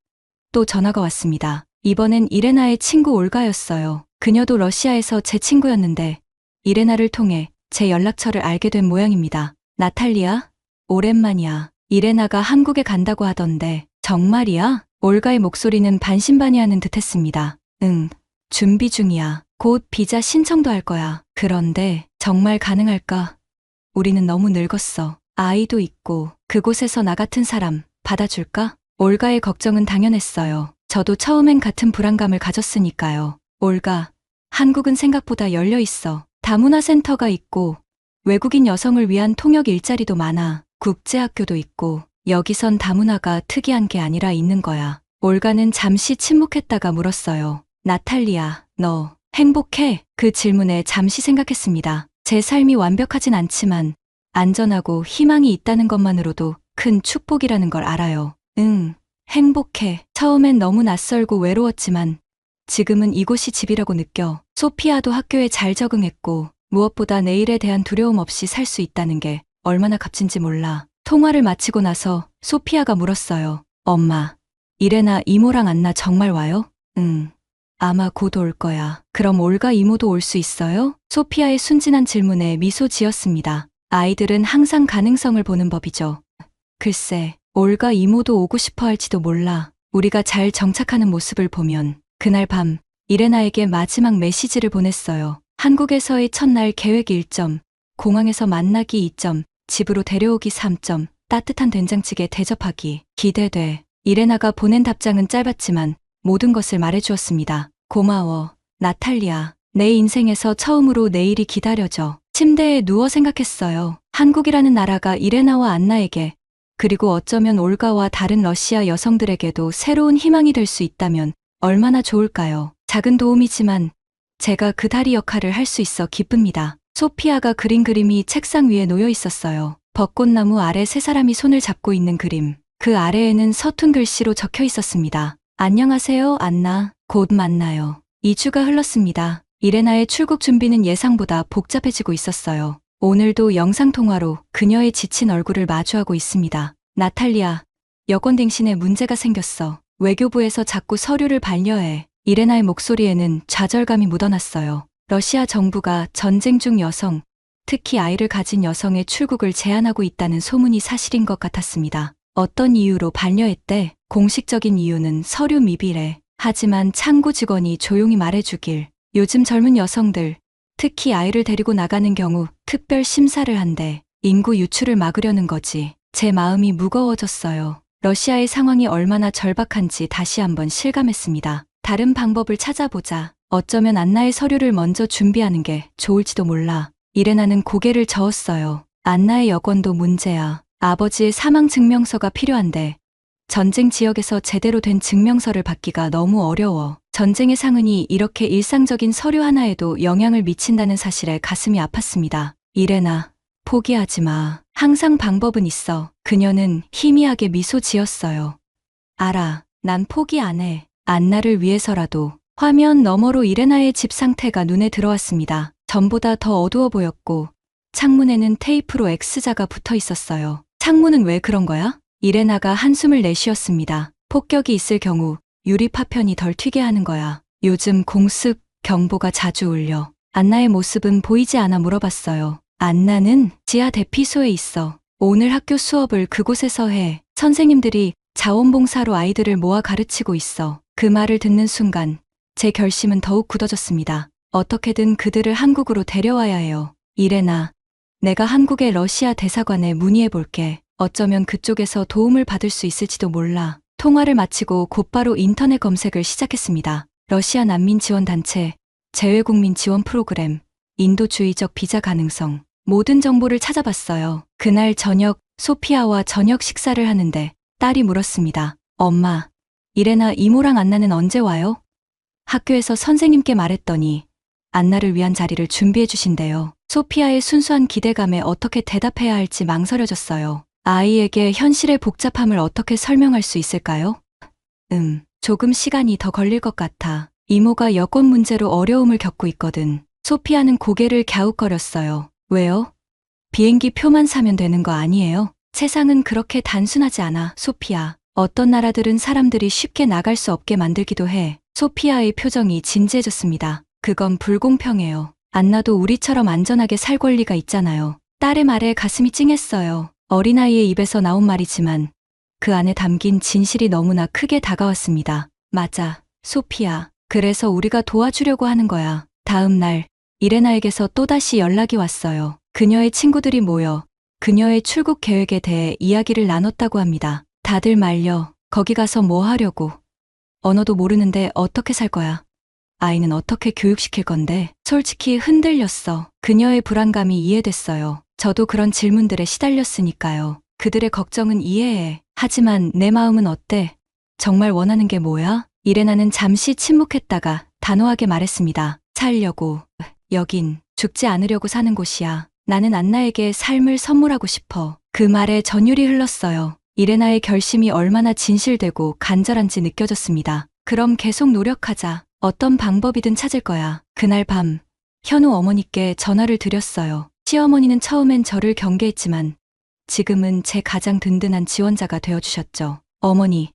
또 전화가 왔습니다. 이번엔 이레나의 친구 올가였어요. 그녀도 러시아에서 제 친구였는데 이레나를 통해 제 연락처를 알게 된 모양입니다. 나탈리아? 오랜만이야. 이레나가 한국에 간다고 하던데 정말이야? 올가의 목소리는 반신반의하는 듯했습니다. 응, 준비 중이야. 곧 비자 신청도 할 거야. 그런데 정말 가능할까? 우리는 너무 늙었어. 아이도 있고 그곳에서 나 같은 사람 받아줄까? 올가의 걱정은 당연했어요. 저도 처음엔 같은 불안감을 가졌으니까요. 올가, 한국은 생각보다 열려 있어. 다문화 센터가 있고 외국인 여성을 위한 통역 일자리도 많아. 국제학교도 있고 여기선 다문화가 특이한 게 아니라 있는 거야. 올가는 잠시 침묵했다가 물었어요. 나탈리아, 너 행복해? 그 질문에 잠시 생각했습니다. 제 삶이 완벽하진 않지만 안전하고 희망이 있다는 것만으로도 큰 축복이라는 걸 알아요. 응, 행복해. 처음엔 너무 낯설고 외로웠지만 지금은 이곳이 집이라고 느껴. 소피아도 학교에 잘 적응했고 무엇보다 내일에 대한 두려움 없이 살 수 있다는 게 얼마나 값진지 몰라. 통화를 마치고 나서 소피아가 물었어요. 엄마, 이레나 이모랑 안나 정말 와요? 응, 아마 곧 올 거야. 그럼 올가 이모도 올 수 있어요? 소피아의 순진한 질문에 미소 지었습니다. 아이들은 항상 가능성을 보는 법이죠. 글쎄, 올가 이모도 오고 싶어 할지도 몰라. 우리가 잘 정착하는 모습을 보면. 그날 밤 이레나에게 마지막 메시지를 보냈어요. 한국에서의 첫날 계획 1점, 공항에서 만나기 2점, 집으로 데려오기 3점, 따뜻한 된장찌개 대접하기. 기대돼. 이레나가 보낸 답장은 짧았지만 모든 것을 말해주었습니다. 고마워, 나탈리아. 내 인생에서 처음으로 내일이 기다려져. 침대에 누워 생각했어요. 한국이라는 나라가 이레나와 안나에게, 그리고 어쩌면 올가와 다른 러시아 여성들에게도 새로운 희망이 될 수 있다면 얼마나 좋을까요? 작은 도움이지만 제가 그 다리 역할을 할 수 있어 기쁩니다. 소피아가 그린 그림이 책상 위에 놓여 있었어요. 벚꽃나무 아래 세 사람이 손을 잡고 있는 그림. 그 아래에는 서툰 글씨로 적혀 있었습니다. 안녕하세요, 안나. 곧 만나요. 2주가 흘렀습니다. 이레나의 출국 준비는 예상보다 복잡해지고 있었어요. 오늘도 영상통화로 그녀의 지친 얼굴을 마주하고 있습니다. 나탈리아, 여권갱신에 문제가 생겼어. 외교부에서 자꾸 서류를 반려해. 이레나의 목소리에는 좌절감이 묻어났어요. 러시아 정부가 전쟁 중 여성, 특히 아이를 가진 여성의 출국을 제한하고 있다는 소문이 사실인 것 같았습니다. 어떤 이유로 반려했대? 공식적인 이유는 서류 미비래. 하지만 창구 직원이 조용히 말해주길. 요즘 젊은 여성들, 특히 아이를 데리고 나가는 경우 특별 심사를 한대. 인구 유출을 막으려는 거지. 제 마음이 무거워졌어요. 러시아의 상황이 얼마나 절박한지 다시 한번 실감했습니다. 다른 방법을 찾아보자. 어쩌면 안나의 서류를 먼저 준비하는 게 좋을지도 몰라. 이레나는 고개를 저었어요. 안나의 여권도 문제야. 아버지의 사망 증명서가 필요한데 전쟁 지역에서 제대로 된 증명서를 받기가 너무 어려워. 전쟁의 상흔이 이렇게 일상적인 서류 하나에도 영향을 미친다는 사실에 가슴이 아팠습니다. 이레나, 포기하지 마. 항상 방법은 있어. 그녀는 희미하게 미소 지었어요. 알아. 난 포기 안 해. 안나를 위해서라도. 화면 너머로 이레나의 집 상태가 눈에 들어왔습니다. 전보다 더 어두워 보였고 창문에는 테이프로 X자가 붙어 있었어요. 창문은 왜 그런 거야? 이레나가 한숨을 내쉬었습니다. 폭격이 있을 경우 유리 파편이 덜 튀게 하는 거야. 요즘 공습 경보가 자주 울려. 안나의 모습은 보이지 않아 물어봤어요. 안나는 지하 대피소에 있어. 오늘 학교 수업을 그곳에서 해. 선생님들이 자원봉사로 아이들을 모아 가르치고 있어. 그 말을 듣는 순간 제 결심은 더욱 굳어졌습니다. 어떻게든 그들을 한국으로 데려와야 해요. 이레나, 내가 한국의 러시아 대사관에 문의해 볼게. 어쩌면 그쪽에서 도움을 받을 수 있을지도 몰라. 통화를 마치고 곧바로 인터넷 검색을 시작했습니다. 러시아 난민 지원 단체, 재외국민 지원 프로그램, 인도주의적 비자 가능성, 모든 정보를 찾아봤어요. 그날 저녁 소피아와 저녁 식사를 하는데 딸이 물었습니다. 엄마, 이레나 이모랑 안나는 언제 와요? 학교에서 선생님께 말했더니 안나를 위한 자리를 준비해 주신대요. 소피아의 순수한 기대감에 어떻게 대답해야 할지 망설여졌어요. 아이에게 현실의 복잡함을 어떻게 설명할 수 있을까요? 조금 시간이 더 걸릴 것 같아. 이모가 여권 문제로 어려움을 겪고 있거든. 소피아는 고개를 갸웃거렸어요. 왜요? 비행기 표만 사면 되는 거 아니에요? 세상은 그렇게 단순하지 않아, 소피아. 어떤 나라들은 사람들이 쉽게 나갈 수 없게 만들기도 해. 소피아의 표정이 진지해졌습니다. 그건 불공평해요. 안나도 우리처럼 안전하게 살 권리가 있잖아요. 딸의 말에 가슴이 찡했어요. 어린아이의 입에서 나온 말이지만 그 안에 담긴 진실이 너무나 크게 다가왔습니다. 맞아, 소피아. 그래서 우리가 도와주려고 하는 거야. 다음 날, 이레나에게서 또다시 연락이 왔어요. 그녀의 친구들이 모여 그녀의 출국 계획에 대해 이야기를 나눴다고 합니다. 다들 말려. 거기 가서 뭐 하려고. 언어도 모르는데 어떻게 살 거야? 아이는 어떻게 교육시킬 건데? 솔직히 흔들렸어. 그녀의 불안감이 이해됐어요. 저도 그런 질문들에 시달렸으니까요. 그들의 걱정은 이해해. 하지만 내 마음은 어때? 정말 원하는 게 뭐야? 이레나는 잠시 침묵했다가 단호하게 말했습니다. 살려고. 여긴 죽지 않으려고 사는 곳이야. 나는 안나에게 삶을 선물하고 싶어. 그 말에 전율이 흘렀어요. 이레나의 결심이 얼마나 진실되고 간절한지 느껴졌습니다. 그럼 계속 노력하자. 어떤 방법이든 찾을 거야. 그날 밤, 현우 어머니께 전화를 드렸어요. 시어머니는 처음엔 저를 경계했지만 지금은 제 가장 든든한 지원자가 되어주셨죠. 어머니,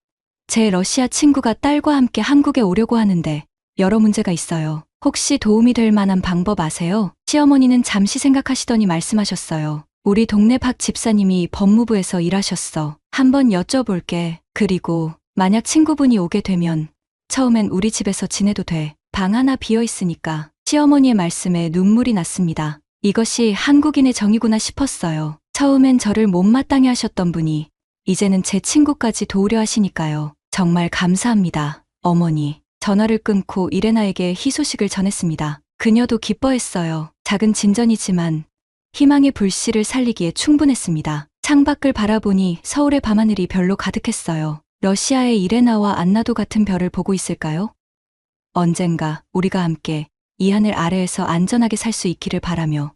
제 러시아 친구가 딸과 함께 한국에 오려고 하는데 여러 문제가 있어요. 혹시 도움이 될 만한 방법 아세요? 시어머니는 잠시 생각하시더니 말씀하셨어요. 우리 동네 박 집사님이 법무부에서 일하셨어. 한번 여쭤볼게. 그리고 만약 친구분이 오게 되면 처음엔 우리 집에서 지내도 돼. 방 하나 비어 있으니까. 시어머니의 말씀에 눈물이 났습니다. 이것이 한국인의 정이구나 싶었어요. 처음엔 저를 못마땅해 하셨던 분이 이제는 제 친구까지 도우려 하시니까요. 정말 감사합니다, 어머니. 전화를 끊고 이레나에게 희소식을 전했습니다. 그녀도 기뻐했어요. 작은 진전이지만 희망의 불씨를 살리기에 충분했습니다. 창밖을 바라보니 서울의 밤하늘이 별로 가득했어요. 러시아의 이레나와 안나도 같은 별을 보고 있을까요? 언젠가 우리가 함께 이 하늘 아래에서 안전하게 살 수 있기를 바라며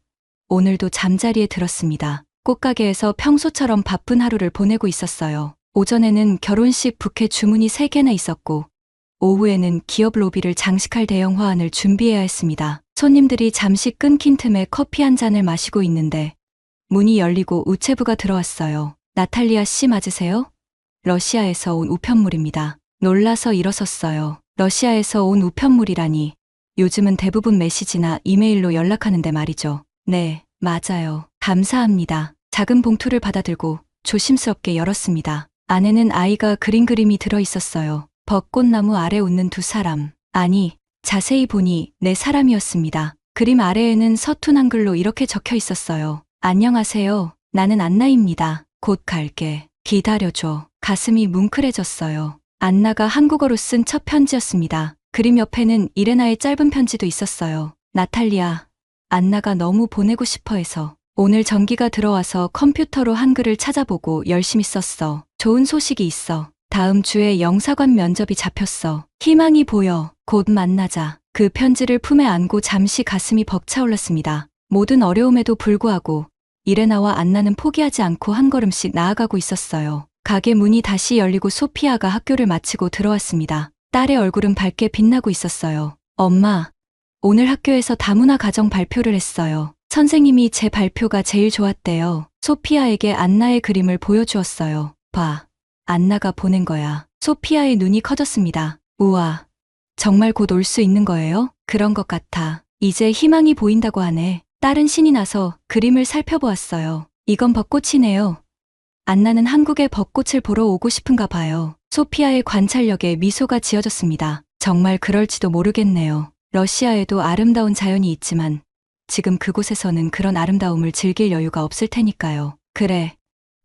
오늘도 잠자리에 들었습니다. 꽃가게에서 평소처럼 바쁜 하루를 보내고 있었어요. 오전에는 결혼식 부케 주문이 3개나 있었고 오후에는 기업 로비를 장식할 대형 화환을 준비해야 했습니다. 손님들이 잠시 끊긴 틈에 커피 한 잔을 마시고 있는데 문이 열리고 우체부가 들어왔어요. 나탈리아 씨 맞으세요? 러시아에서 온 우편물입니다. 놀라서 일어섰어요. 러시아에서 온 우편물이라니. 요즘은 대부분 메시지나 이메일로 연락하는데 말이죠. 네, 맞아요. 감사합니다. 작은 봉투를 받아들고 조심스럽게 열었습니다. 안에는 아이가 그린 그림이 들어 있었어요. 벚꽃나무 아래 웃는 2사람. 아니, 자세히 보니 내 사람이었습니다. 그림 아래에는 서툰 한글로 이렇게 적혀 있었어요. 안녕하세요. 나는 안나입니다. 곧 갈게. 기다려줘. 가슴이 뭉클해졌어요. 안나가 한국어로 쓴 첫 편지였습니다. 그림 옆에는 이레나의 짧은 편지도 있었어요. 나탈리아, 안나가 너무 보내고 싶어 해서 오늘 전기가 들어와서 컴퓨터로 한글을 찾아보고 열심히 썼어. 좋은 소식이 있어. 다음 주에 영사관 면접이 잡혔어. 희망이 보여. 곧 만나자. 그 편지를 품에 안고 잠시 가슴이 벅차올랐습니다. 모든 어려움에도 불구하고 이레나와 안나는 포기하지 않고 한 걸음씩 나아가고 있었어요. 가게 문이 다시 열리고 소피아가 학교를 마치고 들어왔습니다. 딸의 얼굴은 밝게 빛나고 있었어요. 엄마, 오늘 학교에서 다문화 가정 발표를 했어요. 선생님이 제 발표가 제일 좋았대요. 소피아에게 안나의 그림을 보여주었어요. 봐. 안나가 보낸 거야. 소피아의 눈이 커졌습니다. 우와. 정말 곧 올 수 있는 거예요? 그런 것 같아. 이제 희망이 보인다고 하네. 딸은 신이 나서 그림을 살펴보았어요. 이건 벚꽃이네요. 안나는 한국에 벚꽃을 보러 오고 싶은가 봐요. 소피아의 관찰력에 미소가 지어졌습니다. 정말 그럴지도 모르겠네요. 러시아에도 아름다운 자연이 있지만 지금 그곳에서는 그런 아름다움을 즐길 여유가 없을 테니까요. 그래.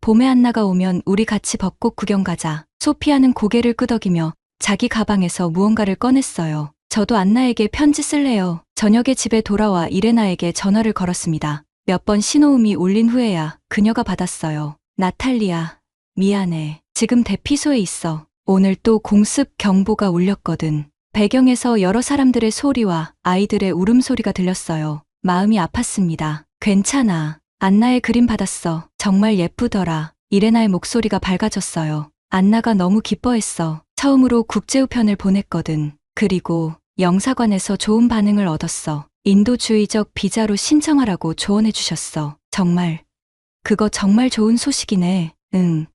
봄에 안나가 오면 우리 같이 벚꽃 구경 가자. 소피아는 고개를 끄덕이며 자기 가방에서 무언가를 꺼냈어요. 저도 안나에게 편지 쓸래요. 저녁에 집에 돌아와 이레나에게 전화를 걸었습니다. 몇 번 신호음이 울린 후에야 그녀가 받았어요. 나탈리아, 미안해. 지금 대피소에 있어. 오늘 또 공습 경보가 울렸거든. 배경에서 여러 사람들의 소리와 아이들의 울음소리가 들렸어요. 마음이 아팠습니다. 괜찮아. 안나의 그림 받았어. 정말 예쁘더라. 이레나의 목소리가 밝아졌어요. 안나가 너무 기뻐했어. 처음으로 국제우편을 보냈거든. 그리고 영사관에서 좋은 반응을 얻었어. 인도주의적 비자로 신청하라고 조언해 주셨어. 정말. 그거 정말 좋은 소식이네. 응.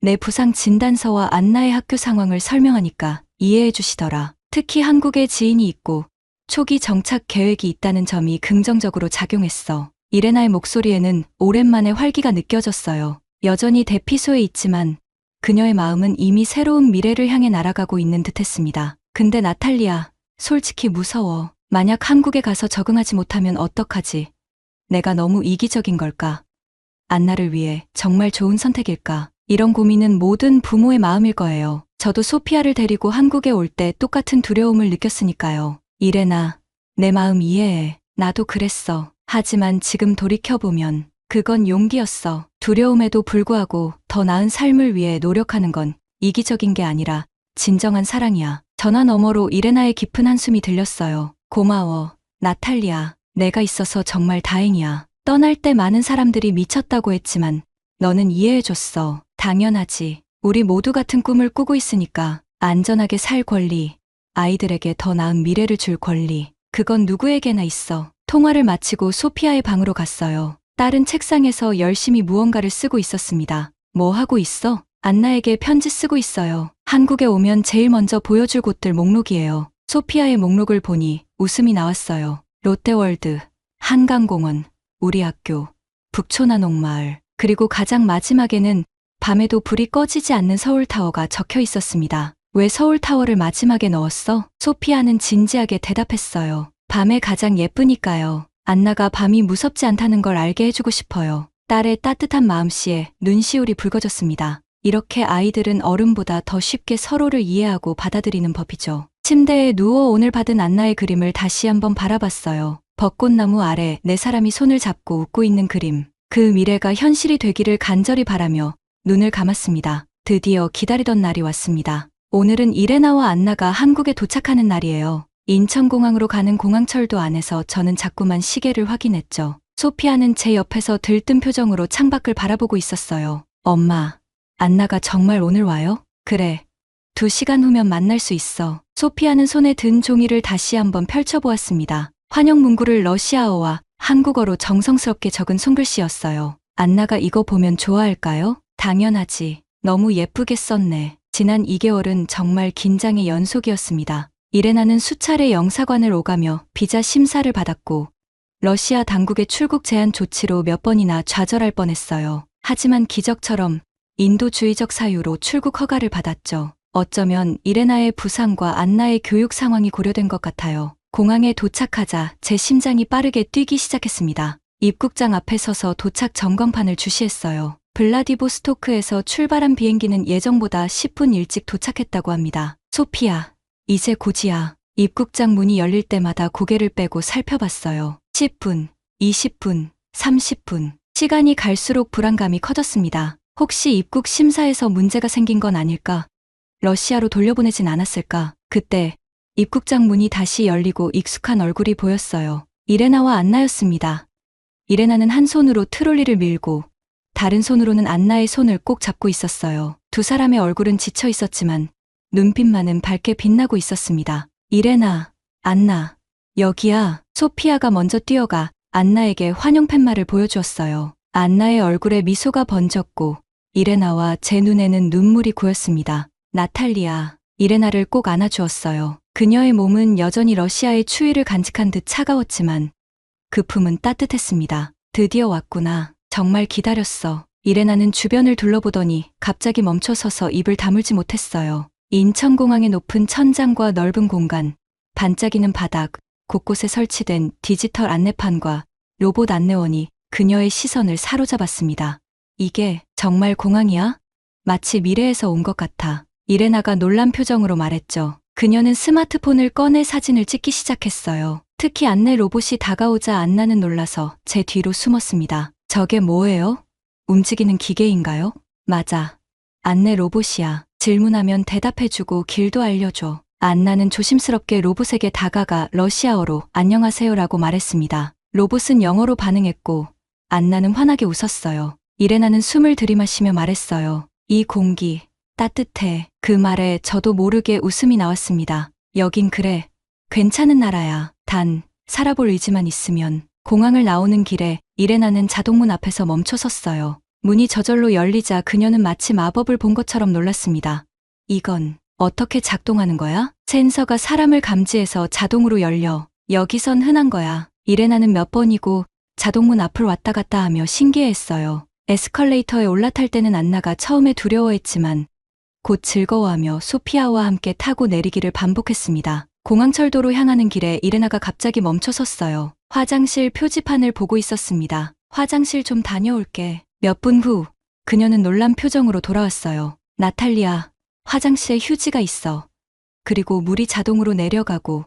내 부상 진단서와 안나의 학교 상황을 설명하니까 이해해 주시더라. 특히 한국에 지인이 있고 초기 정착 계획이 있다는 점이 긍정적으로 작용했어. 이레나의 목소리에는 오랜만에 활기가 느껴졌어요. 여전히 대피소에 있지만 그녀의 마음은 이미 새로운 미래를 향해 날아가고 있는 듯했습니다. 근데 나탈리아, 솔직히 무서워. 만약 한국에 가서 적응하지 못하면 어떡하지? 내가 너무 이기적인 걸까? 안나를 위해 정말 좋은 선택일까? 이런 고민은 모든 부모의 마음일 거예요. 저도 소피아를 데리고 한국에 올 때 똑같은 두려움을 느꼈으니까요. 이레나, 내 마음 이해해. 나도 그랬어. 하지만 지금 돌이켜보면 그건 용기였어. 두려움에도 불구하고 더 나은 삶을 위해 노력하는 건 이기적인 게 아니라 진정한 사랑이야. 전화 너머로 이레나의 깊은 한숨이 들렸어요. 고마워, 나탈리아. 내가 있어서 정말 다행이야. 떠날 때 많은 사람들이 미쳤다고 했지만 너는 이해해줬어. 당연하지. 우리 모두 같은 꿈을 꾸고 있으니까 안전하게 살 권리, 아이들에게 더 나은 미래를 줄 권리, 그건 누구에게나 있어. 통화를 마치고 소피아의 방으로 갔어요. 딸은 책상에서 열심히 무언가를 쓰고 있었습니다. 뭐 하고 있어? 안나에게 편지 쓰고 있어요. 한국에 오면 제일 먼저 보여줄 곳들 목록이에요. 소피아의 목록을 보니 웃음이 나왔어요. 롯데월드, 한강공원, 우리 학교, 북초나농마을, 그리고 가장 마지막에는 밤에도 불이 꺼지지 않는 서울타워가 적혀 있었습니다. 왜 서울타워를 마지막에 넣었어? 소피아는 진지하게 대답했어요. 밤에 가장 예쁘니까요. 안나가 밤이 무섭지 않다는 걸 알게 해주고 싶어요. 딸의 따뜻한 마음씨에 눈시울이 붉어졌습니다. 이렇게 아이들은 어른보다 더 쉽게 서로를 이해하고 받아들이는 법이죠. 침대에 누워 오늘 받은 안나의 그림을 다시 한번 바라봤어요. 벚꽃나무 아래 네 사람이 손을 잡고 웃고 있는 그림. 그 미래가 현실이 되기를 간절히 바라며 눈을 감았습니다. 드디어 기다리던 날이 왔습니다. 오늘은 이레나와 안나가 한국에 도착하는 날이에요. 인천공항으로 가는 공항철도 안에서 저는 자꾸만 시계를 확인했죠. 소피아는 제 옆에서 들뜬 표정으로 창밖을 바라보고 있었어요. 엄마, 안나가 정말 오늘 와요? 그래. 2시간 후면 만날 수 있어. 소피아는 손에 든 종이를 다시 한번 펼쳐보았습니다. 환영 문구를 러시아어와 한국어로 정성스럽게 적은 손글씨였어요. 안나가 이거 보면 좋아할까요? 당연하지. 너무 예쁘게 썼네. 지난 2개월은 정말 긴장의 연속이었습니다. 이레나는 수차례 영사관을 오가며 비자 심사를 받았고 러시아 당국의 출국 제한 조치로 몇 번이나 좌절할 뻔했어요. 하지만 기적처럼 인도주의적 사유로 출국 허가를 받았죠. 어쩌면 이레나의 부상과 안나의 교육 상황이 고려된 것 같아요. 공항에 도착하자 제 심장이 빠르게 뛰기 시작했습니다. 입국장 앞에 서서 도착 점검판을 주시했어요. 블라디보스토크에서 출발한 비행기는 예정보다 10분 일찍 도착했다고 합니다. 소피아, 이제 곧이야. 입국장 문이 열릴 때마다 고개를 빼고 살펴봤어요. 10분, 20분, 30분. 시간이 갈수록 불안감이 커졌습니다. 혹시 입국 심사에서 문제가 생긴 건 아닐까? 러시아로 돌려보내진 않았을까? 그때 입국장 문이 다시 열리고 익숙한 얼굴이 보였어요. 이레나와 안나였습니다. 이레나는 한 손으로 트롤리를 밀고 다른 손으로는 안나의 손을 꼭 잡고 있었어요. 두 사람의 얼굴은 지쳐 있었지만 눈빛만은 밝게 빛나고 있었습니다. 이레나, 안나, 여기야. 소피아가 먼저 뛰어가 안나에게 환영 팻말을 보여주었어요. 안나의 얼굴에 미소가 번졌고 이레나와 제 눈에는 눈물이 고였습니다. 나탈리아, 이레나를 꼭 안아주었어요. 그녀의 몸은 여전히 러시아의 추위를 간직한 듯 차가웠지만 그 품은 따뜻했습니다. 드디어 왔구나. 정말 기다렸어. 이레나는 주변을 둘러보더니 갑자기 멈춰서서 입을 다물지 못했어요. 인천공항의 높은 천장과 넓은 공간, 반짝이는 바닥, 곳곳에 설치된 디지털 안내판과 로봇 안내원이 그녀의 시선을 사로잡았습니다. 이게 정말 공항이야? 마치 미래에서 온 것 같아. 이레나가 놀란 표정으로 말했죠. 그녀는 스마트폰을 꺼내 사진을 찍기 시작했어요. 특히 안내 로봇이 다가오자 안나는 놀라서 제 뒤로 숨었습니다. 저게 뭐예요? 움직이는 기계인가요? 맞아. 안내 로봇이야. 질문하면 대답해주고 길도 알려줘. 안나는 조심스럽게 로봇에게 다가가 러시아어로 안녕하세요라고 말했습니다. 로봇은 영어로 반응했고 안나는 환하게 웃었어요. 이레나는 숨을 들이마시며 말했어요. 이 공기 따뜻해. 그 말에 저도 모르게 웃음이 나왔습니다. 여긴 그래. 괜찮은 나라야. 단 살아볼 의지만 있으면. 공항을 나오는 길에 이레나는 자동문 앞에서 멈춰 섰어요. 문이 저절로 열리자 그녀는 마치 마법을 본 것처럼 놀랐습니다. 이건 어떻게 작동하는 거야? 센서가 사람을 감지해서 자동으로 열려. 여기선 흔한 거야. 이레나는 몇 번이고 자동문 앞을 왔다 갔다 하며 신기해했어요. 에스컬레이터에 올라탈 때는 안나가 처음에 두려워했지만 곧 즐거워하며 소피아와 함께 타고 내리기를 반복했습니다. 공항철도로 향하는 길에 이레나가 갑자기 멈춰 섰어요. 화장실 표지판을 보고 있었습니다. 화장실 좀 다녀올게. 몇 분 후 그녀는 놀란 표정으로 돌아왔어요. 나탈리아, 화장실에 휴지가 있어. 그리고 물이 자동으로 내려가고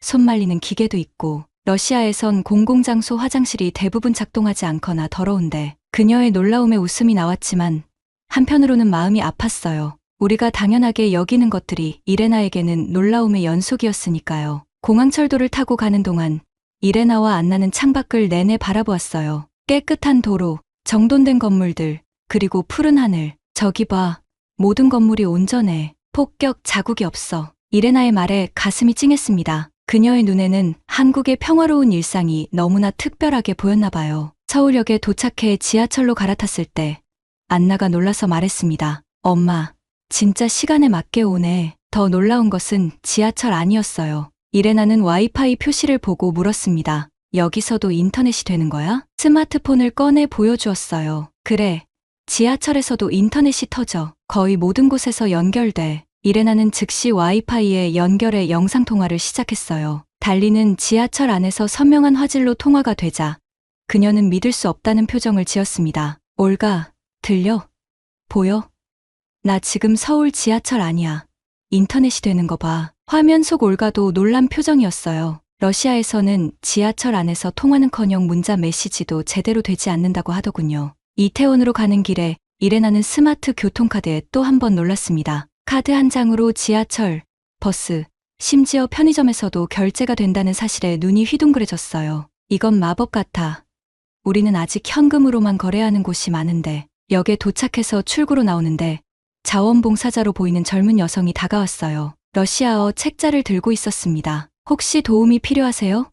손 말리는 기계도 있고. 러시아에선 공공장소 화장실이 대부분 작동하지 않거나 더러운데 그녀의 놀라움에 웃음이 나왔지만 한편으로는 마음이 아팠어요. 우리가 당연하게 여기는 것들이 이레나에게는 놀라움의 연속이었으니까요. 공항철도를 타고 가는 동안 이레나와 안나는 창밖을 내내 바라보았어요. 깨끗한 도로, 정돈된 건물들, 그리고 푸른 하늘. 저기 봐. 모든 건물이 온전해. 폭격 자국이 없어. 이레나의 말에 가슴이 찡했습니다. 그녀의 눈에는 한국의 평화로운 일상이 너무나 특별하게 보였나 봐요. 서울역에 도착해 지하철로 갈아탔을 때 안나가 놀라서 말했습니다. 엄마, 진짜 시간에 맞게 오네. 더 놀라운 것은 지하철 아니었어요. 이레나는 와이파이 표시를 보고 물었습니다. 여기서도 인터넷이 되는 거야? 스마트폰을 꺼내 보여주었어요. 그래, 지하철에서도 인터넷이 터져. 거의 모든 곳에서 연결돼. 이레나는 즉시 와이파이에 연결해 영상통화를 시작했어요. 달리는 지하철 안에서 선명한 화질로 통화가 되자 그녀는 믿을 수 없다는 표정을 지었습니다. 올가, 들려? 보여? 나 지금 서울 지하철 아니야. 인터넷이 되는 거 봐. 화면 속 올가도 놀란 표정이었어요. 러시아에서는 지하철 안에서 통화는커녕 문자 메시지도 제대로 되지 않는다고 하더군요. 이태원으로 가는 길에 이레나는 스마트 교통카드에 또 한 번 놀랐습니다. 카드 한 장으로 지하철, 버스, 심지어 편의점에서도 결제가 된다는 사실에 눈이 휘둥그레졌어요. 이건 마법 같아. 우리는 아직 현금으로만 거래하는 곳이 많은데. 역에 도착해서 출구로 나오는데 자원봉사자로 보이는 젊은 여성이 다가왔어요. 러시아어 책자를 들고 있었습니다. 혹시 도움이 필요하세요?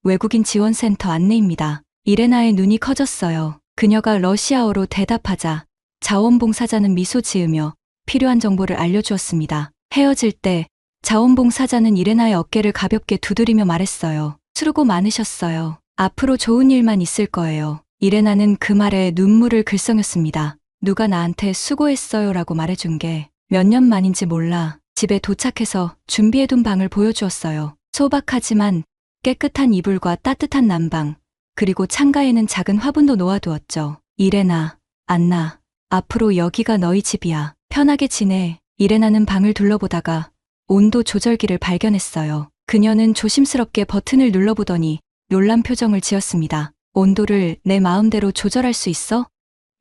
외국인 지원센터 안내입니다. 이레나의 눈이 커졌어요. 그녀가 러시아어로 대답하자 자원봉사자는 미소 지으며 필요한 정보를 알려주었습니다. 헤어질 때 자원봉사자는 이레나의 어깨를 가볍게 두드리며 말했어요. 수고 많으셨어요. 앞으로 좋은 일만 있을 거예요. 이레나는 그 말에 눈물을 글썽였습니다. 누가 나한테 수고했어요 라고 말해준 게 몇 년 만인지 몰라. 집에 도착해서 준비해둔 방을 보여주었어요. 소박하지만 깨끗한 이불과 따뜻한 난방, 그리고 창가에는 작은 화분도 놓아두었죠. 이레나, 안나, 앞으로 여기가 너희 집이야. 편하게 지내. 이레나는 방을 둘러보다가 온도 조절기를 발견했어요. 그녀는 조심스럽게 버튼을 눌러보더니 놀란 표정을 지었습니다. 온도를 내 마음대로 조절할 수 있어?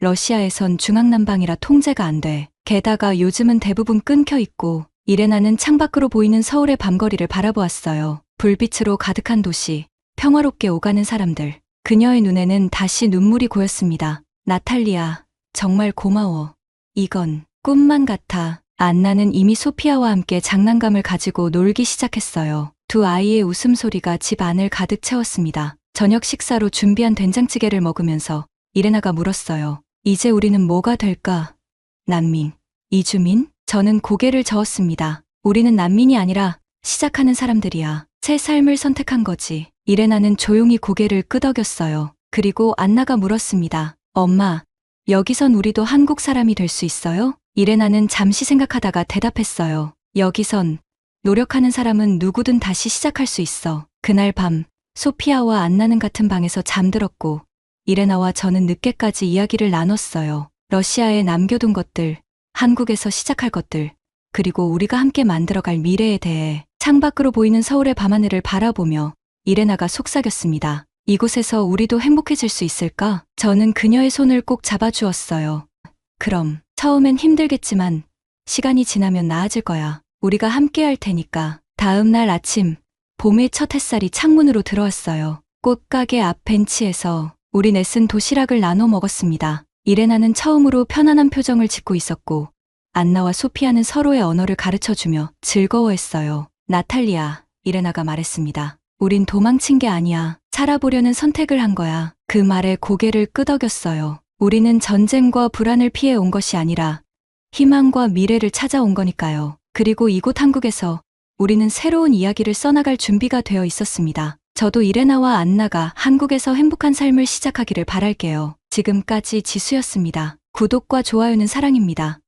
러시아에선 중앙난방이라 통제가 안 돼. 게다가 요즘은 대부분 끊겨 있고. 이레나는 창밖으로 보이는 서울의 밤거리를 바라보았어요. 불빛으로 가득한 도시, 평화롭게 오가는 사람들. 그녀의 눈에는 다시 눈물이 고였습니다. 나탈리아, 정말 고마워. 이건 꿈만 같아. 안나는 이미 소피아와 함께 장난감을 가지고 놀기 시작했어요. 두 아이의 웃음소리가 집 안을 가득 채웠습니다. 저녁 식사로 준비한 된장찌개를 먹으면서 이레나가 물었어요. 이제 우리는 뭐가 될까? 난민, 이주민? 저는 고개를 저었습니다. 우리는 난민이 아니라 시작하는 사람들이야. 새 삶을 선택한 거지. 이레나는 조용히 고개를 끄덕였어요. 그리고 안나가 물었습니다. 엄마, 여기선 우리도 한국 사람이 될 수 있어요? 이레나는 잠시 생각하다가 대답했어요. 여기선 노력하는 사람은 누구든 다시 시작할 수 있어. 그날 밤, 소피아와 안나는 같은 방에서 잠들었고, 이레나와 저는 늦게까지 이야기를 나눴어요. 러시아에 남겨둔 것들, 한국에서 시작할 것들, 그리고 우리가 함께 만들어갈 미래에 대해. 창밖으로 보이는 서울의 밤하늘을 바라보며 이레나가 속삭였습니다. 이곳에서 우리도 행복해질 수 있을까? 저는 그녀의 손을 꼭 잡아주었어요. 그럼, 처음엔 힘들겠지만 시간이 지나면 나아질 거야. 우리가 함께 할 테니까. 다음 날 아침, 봄의 첫 햇살이 창문으로 들어왔어요. 꽃가게 앞 벤치에서 우리 넷은 도시락을 나눠 먹었습니다. 이레나는 처음으로 편안한 표정을 짓고 있었고, 안나와 소피아는 서로의 언어를 가르쳐주며 즐거워했어요. 나탈리아, 이레나가 말했습니다. 우린 도망친 게 아니야. 살아보려는 선택을 한 거야. 그 말에 고개를 끄덕였어요. 우리는 전쟁과 불안을 피해 온 것이 아니라 희망과 미래를 찾아온 거니까요. 그리고 이곳 한국에서 우리는 새로운 이야기를 써나갈 준비가 되어 있었습니다. 저도 이레나와 안나가 한국에서 행복한 삶을 시작하기를 바랄게요. 지금까지 지수였습니다. 구독과 좋아요는 사랑입니다.